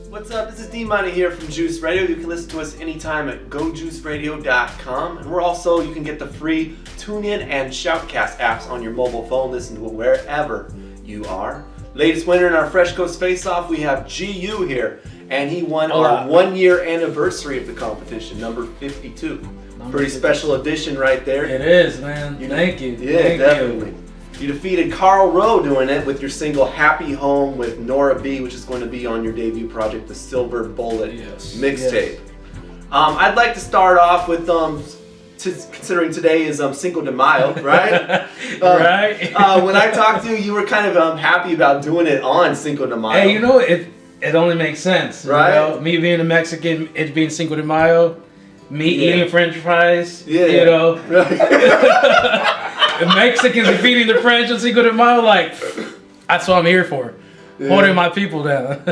What's up? This is D-Money here from Juice Radio. You can listen to us anytime at GoJuiceRadio.com. And you can get the free TuneIn and Shoutcast apps on your mobile phone. Listen to it wherever you are. Latest winner in our Fresh Coast Faceoff, we have GU here. And he won our 1 year anniversary of the competition, number 52. Pretty special edition right there. It is, man. Thank you. Yeah, Thank definitely. You defeated Carl Rowe doing it with your single Happy Home with Nora B, which is going to be on your debut project, the Silver Bullet mixtape. Yes. I'd like to start off with, considering today is Cinco de Mayo, right? Right. When I talked to you, you were kind of happy about doing it on Cinco de Mayo. Hey, you know, it only makes sense. Right? You know? Me being a Mexican, it being Cinco de Mayo, me eating French fries, you know. Right. The Mexicans defeating the French on Cinco de Mayo, like, that's what I'm here for. Holding my people down.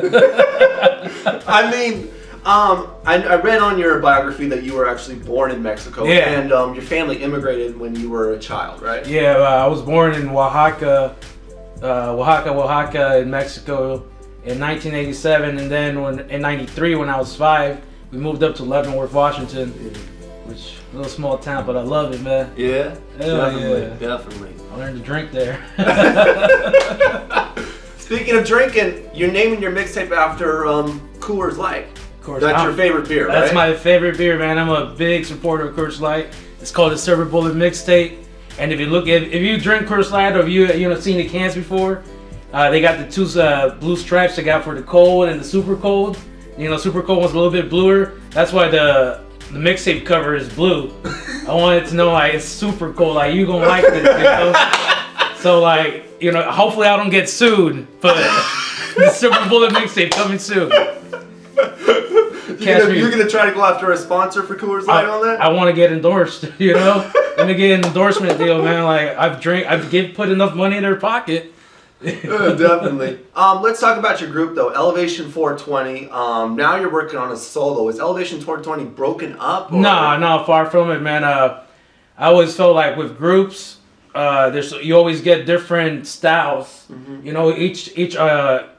I mean, I read on your biography that you were actually born in Mexico, and your family immigrated when you were a child, right? Yeah, I was born in Oaxaca, in Mexico in 1987, and then in 93, when I was 5, we moved up to Leavenworth, Washington, which is a little small town, but I love it, man. Yeah, Definitely. definitely. I learned to drink there. Speaking of drinking, you're naming your mixtape after Coors Light. Of course, that's your favorite beer, right? That's my favorite beer, man. I'm a big supporter of Coors Light. It's called the Silver Bullet mixtape. And if you drink Coors Light, or if you seen the cans before, they got the two blue stripes they got for the cold and the super cold. You know, super cold one's a little bit bluer. That's why the mixtape cover is blue. I wanted to know, like, it's super cold. Like, you gonna like this, you know? So, like, you know, hopefully I don't get sued, but the Silver Bullet mixtape coming soon. You're gonna try to go after a sponsor for Coors Light on that? I want to get endorsed, you know? Let me get an endorsement deal, man. Like, I've put enough money in their pocket. Definitely. Let's talk about your group though. Elevation 420. Now you're working on a solo. Is Elevation 420 broken up? Or? No, far from it, man. I always felt like with groups, you always get different styles. Mm-hmm. You know, each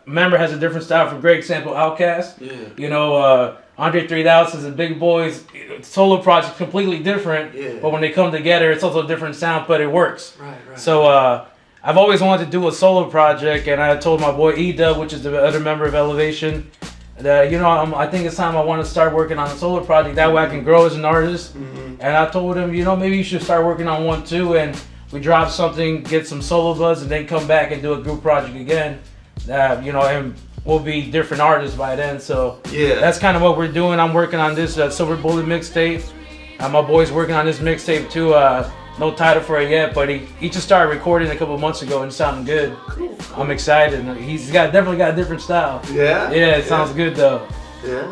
member has a different style. For great example, Outkast. Yeah. You know, Andre 3000 and Big Boys solo project completely different. Yeah. But when they come together, it's also a different sound, but it works. Right. So. I've always wanted to do a solo project, and I told my boy E-Dub, which is the other member of Elevation, that, you know, I think it's time I want to start working on a solo project. That way I can grow as an artist. Mm-hmm. And I told him, you know, maybe you should start working on one too, and we drop something, get some solo buzz, and then come back and do a group project again. You know, and we'll be different artists by then. So that's kind of what we're doing. I'm working on this Silver Bullet mixtape. My boy's working on this mixtape too. No title for it yet, but he just started recording a couple months ago and it sounded good. Cool. I'm excited. He's definitely got a different style. Yeah? Yeah, it sounds good though. Yeah?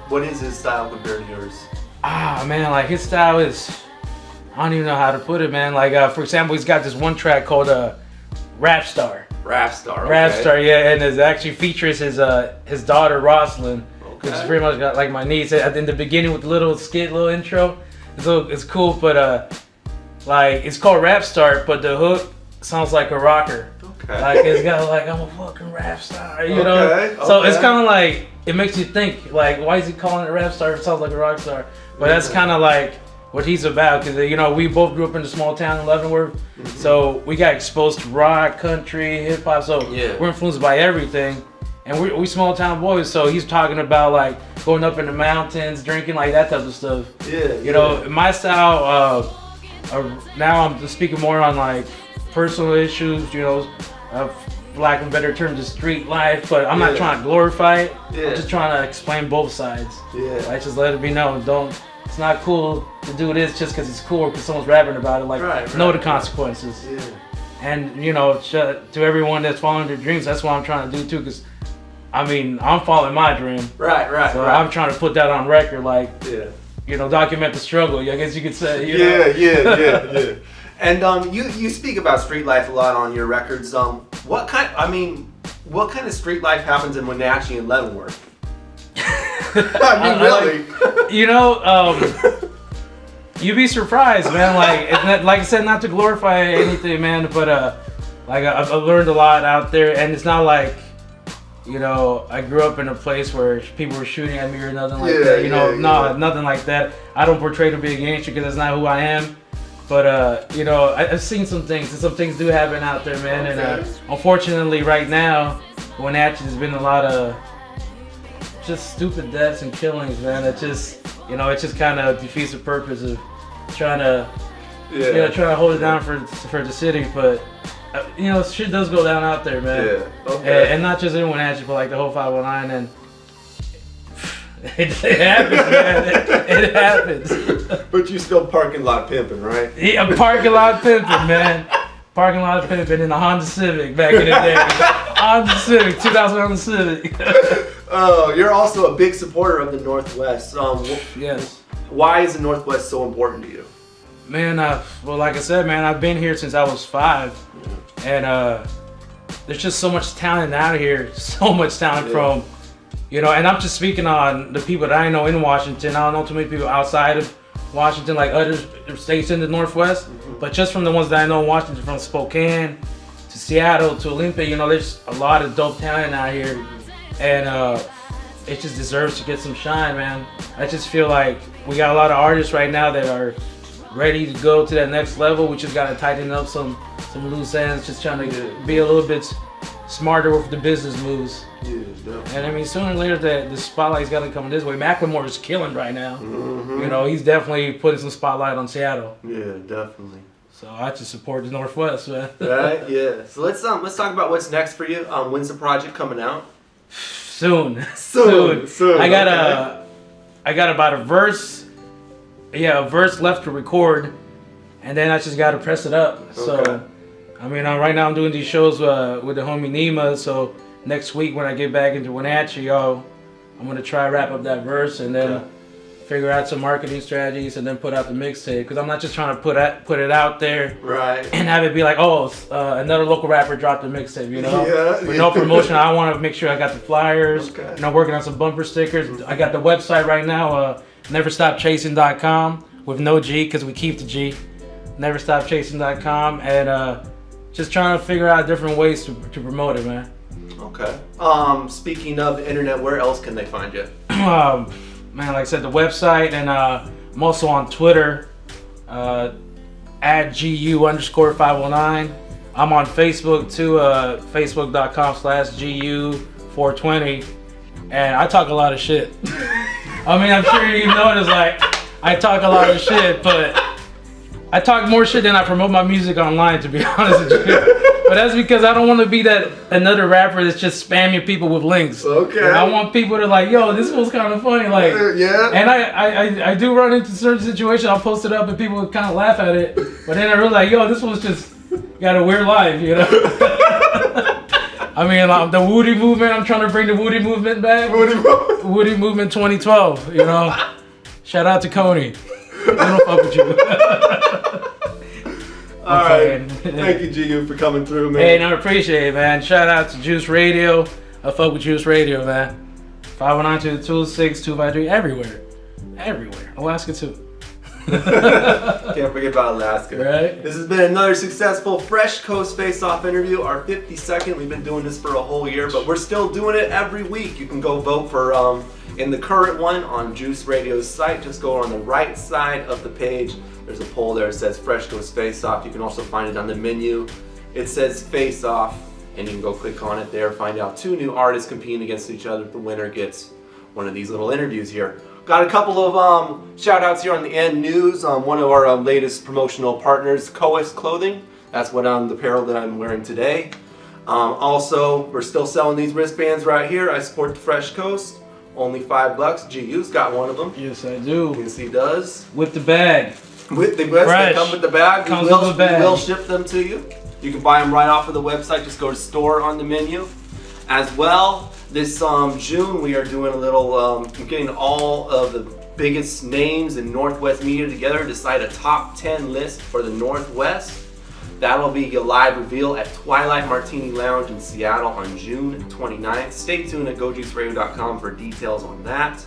What is his style compared to yours? Man, like his style is, I don't even know how to put it, man. Like, for example, he's got this one track called Rap Star. Rap Star, okay. Rap Star, yeah, and it actually features his daughter, Roslyn. Okay. Which is pretty much got like my niece. In the beginning with the little intro. It's cool, but like, it's called Rap Star, but the hook sounds like a rocker. Okay. Like, it's got like, I'm a fucking rap star, you know? So it's kind of like, it makes you think, like, why is he calling it Rap Star? It sounds like a rock star. But that's kind of like what he's about, because, you know, we both grew up in a small town in Leavenworth, so we got exposed to rock, country, hip hop, so we're influenced by everything. And we small town boys, so he's talking about like going up in the mountains, drinking, like that type of stuff. Yeah. You know, my style, now I'm just speaking more on like personal issues, you know, for lack of a better term, just street life, but I'm not trying to glorify it. I'm just trying to explain both sides. Like, just let it be known, it's not cool to do this just because it's cool because someone's rapping about it. Like, know the consequences. And, you know, to everyone that's following their dreams, that's what I'm trying to do too, because I mean, I'm following my dream. So I'm trying to put that on record, like, you know, document the struggle, I guess you could say. You know? Yeah. And you speak about street life a lot on your records. What kind of street life happens in Wenatchee and Leavenworth? I mean, really. You know, you'd be surprised, man. Like I said, not to glorify anything, man, but like I've learned a lot out there, and it's not like you know, I grew up in a place where people were shooting at me or nothing like that. You know, nothing like that. I don't portray to be a gangster because that's not who I am. But, you know, I've seen some things, and some things do happen out there, man. And unfortunately, right now, Wenatchee, there's been a lot of just stupid deaths and killings, man. It just, you know, it just kind of defeats the purpose of trying to, you know, trying to hold it down for the city. But, you know, shit does go down out there, man. Yeah. Okay. And not just in Wenatchee, but like the whole 519. And it happens, man. It happens. But you still parking lot pimping, right? Yeah, parking lot pimping, man. Parking lot pimping in a Honda Civic back in the day. Honda Civic, 2000 Honda Civic. Oh, you're also a big supporter of the Northwest. Yes. Why is the Northwest so important to you? Man, well, like I said, man, I've been here since I was 5. And there's just so much talent out here. So much talent from, you know, and I'm just speaking on the people that I know in Washington. I don't know too many people outside of Washington, like other states in the Northwest. But just from the ones that I know in Washington, from Spokane to Seattle to Olympia, you know, there's a lot of dope talent out here. And it just deserves to get some shine, man. I just feel like we got a lot of artists right now that are ready to go to that next level. We just got to tighten up some loose ends, just trying to be a little bit smarter with the business moves. And I mean, sooner or later, the spotlight's got to come this way. Macklemore is killing right now. You know, he's definitely putting some spotlight on Seattle. Yeah, definitely. So I just support the Northwest, man. Right? Yeah. So let's talk about what's next for you. When's the project coming out? Soon. I got about a verse left to record, and then I just got to press it up. Okay. So, I mean, right now I'm doing these shows with the homie Nima. So next week when I get back into Wenatchee, I'm gonna try wrap up that verse and then figure out some marketing strategies and then put out the mixtape. Because I'm not just trying to put it out there, right, and have it be like, another local rapper dropped a mixtape, you know, with no promotion. I want to make sure I got the flyers. And I'm working on some bumper stickers. I got the website right now, neverstopchasing.com with no G because we keep the G. Neverstopchasing.com, and just trying to figure out different ways to promote it, man. Okay. Speaking of the internet, where else can they find you? Man, like I said, the website, and I'm also on Twitter, at GU_509. I'm on Facebook too, facebook.com/GU420, and I talk a lot of shit. I mean, I'm sure you noticed, like, I talk a lot of shit, but I talk more shit than I promote my music online, to be honest with you. But that's because I don't want to be that another rapper that's just spamming people with links. Okay. And I want people to like, yo, this was kind of funny, like. Yeah. And I do run into certain situations. I'll post it up and people kind of laugh at it. But then I realize, like, yo, this was just got a weird life, you know. I mean, the Woody movement. I'm trying to bring the Woody movement back. Woody movement 2012. You know. Shout out to Coney. I don't fuck with you. Alright, thank you, GU, for coming through, man. Hey, no, I appreciate it, man. Shout out to Juice Radio. I fuck with Juice Radio, man. 519-226-253, everywhere. Alaska, too. Can't forget about Alaska. Right? This has been another successful Fresh Coast Faceoff interview, our 52nd. We've been doing this for a whole year, but we're still doing it every week. You can go vote for in the current one on Juice Radio's site. Just go on the right side of the page. There's a poll there that says Fresh Coast Faceoff. You can also find it on the menu. It says Faceoff, and you can go click on it there, find out 2 new artists competing against each other. The winner gets one of these little interviews here. Got a couple of shout outs here on the end news. One of our latest promotional partners, Coast Clothing. That's what the apparel that I'm wearing today. Also, we're still selling these wristbands right here. I support the Fresh Coast. Only $5. GU's got one of them. Yes, I do. Yes, he does. With the bag. With the bag. They come with the bag. Comes with the bag. We will ship them to you. You can buy them right off of the website. Just go to store on the menu. As well, this June we are doing a little, getting all of the biggest names in Northwest media together to decide a top 10 list for the Northwest. That'll be a live reveal at Twilight Martini Lounge in Seattle on June 29th. Stay tuned at GoJuiceRadio.com for details on that.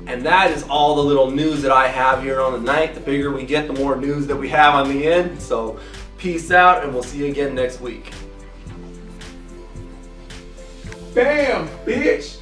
And that is all the little news that I have here on the night. The bigger we get, the more news that we have on the end. So peace out, and we'll see you again next week. Bam, bitch.